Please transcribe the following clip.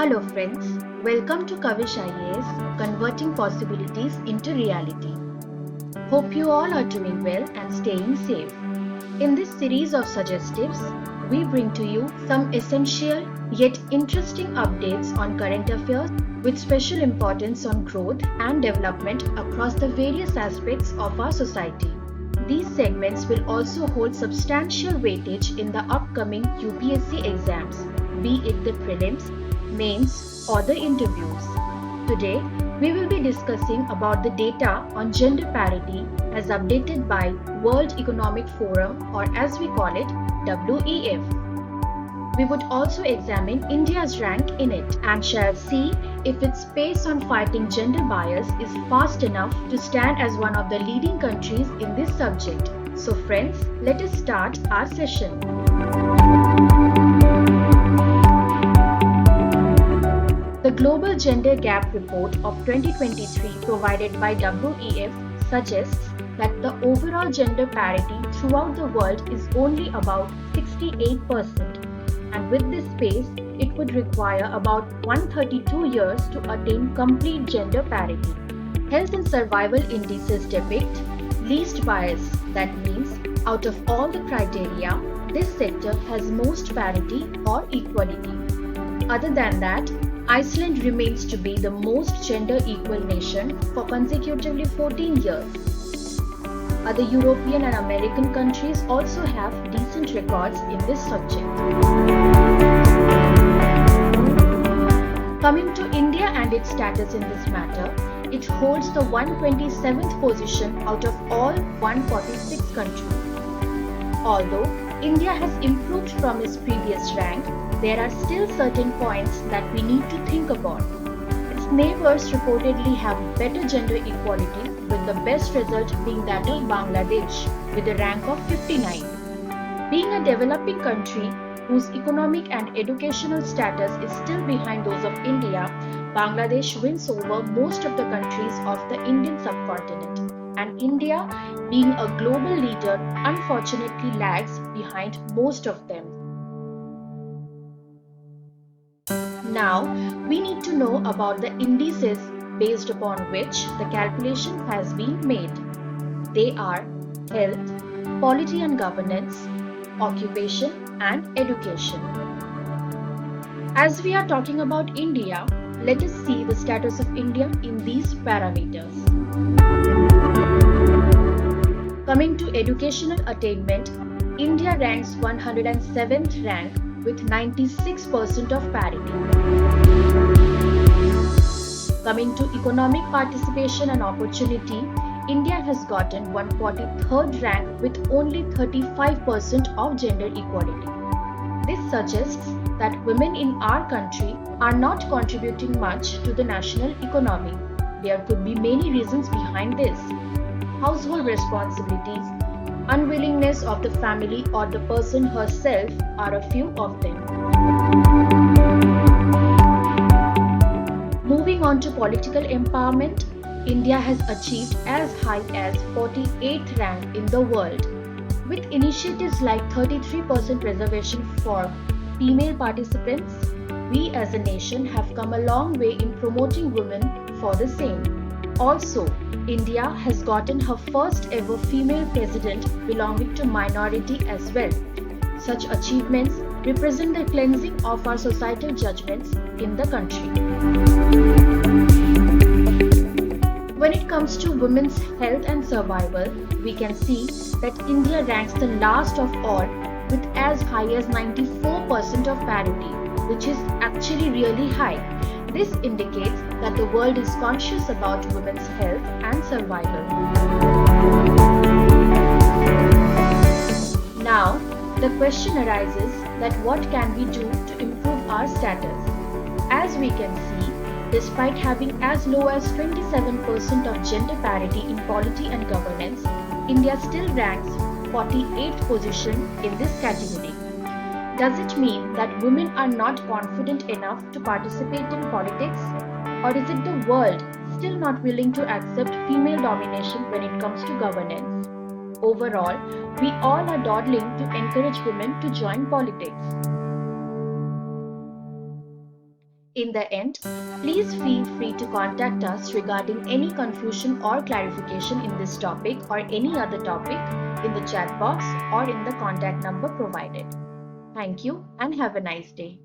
Hello friends, welcome to Kavish IAS, Converting Possibilities into Reality. Hope you all are doing well and staying safe. In this series of suggestives, we bring to you some essential yet interesting updates on current affairs with special importance on growth and development across the various aspects of our society. These segments will also hold substantial weightage in the upcoming UPSC exams, be it the Prelims, Mains or the interviews. Today, we will be discussing about the data on gender parity as updated by World Economic Forum, or as we call it, WEF. We would also examine India's rank in it and shall see if its pace on fighting gender bias is fast enough to stand as one of the leading countries in this subject. So friends, let us start our session. The Global Gender Gap Report of 2023 provided by WEF suggests that the overall gender parity throughout the world is only about 68%, and with this pace, it would require about 132 years to attain complete gender parity. Health and survival indices depict least bias, that means out of all the criteria, this sector has most parity or equality. Other than that, Iceland remains to be the most gender equal nation for consecutively 14 years. Other European and American countries also have decent records in this subject. Coming to India and its status in this matter, it holds the 127th position out of all 146 countries. Although India has improved from its previous rank, there are still certain points that we need to think about. Its neighbors reportedly have better gender equality, with the best result being that of Bangladesh, with a rank of 59. Being a developing country whose economic and educational status is still behind those of India, Bangladesh wins over most of the countries of the Indian subcontinent, and India, being a global leader, unfortunately lags behind most of them. Now, we need to know about the indices based upon which the calculation has been made. They are health, polity and governance, occupation and education. As we are talking about India, let us see the status of India in these parameters. Coming to educational attainment, India ranks 107th rank with 96% of parity. Coming to economic participation and opportunity, India has gotten 143rd rank with only 35% of gender equality. This suggests that women in our country are not contributing much to the national economy. There could be many reasons behind this. Household responsibilities, unwillingness of the family or the person herself are a few of them. Moving on to political empowerment, India has achieved as high as 48th rank in the world. With initiatives like 33% reservation for female participants, we as a nation have come a long way in promoting women for the same. Also, India has gotten her first ever female president belonging to minority as well. Such achievements represent the cleansing of our societal judgments in the country. When it comes to women's health and survival, we can see that India ranks the last of all with as high as 94% of parity, which is actually really high. This indicates that the world is conscious about women's health and survival. Now, the question arises that what can we do to improve our status? As we can see, despite having as low as 27% of gender parity in polity and governance, India still ranks 48th position in this category. Does it mean that women are not confident enough to participate in politics? Or is it the world still not willing to accept female domination when it comes to governance? Overall, we all are dawdling to encourage women to join politics. In the end, please feel free to contact us regarding any confusion or clarification in this topic or any other topic in the chat box or in the contact number provided. Thank you and have a nice day.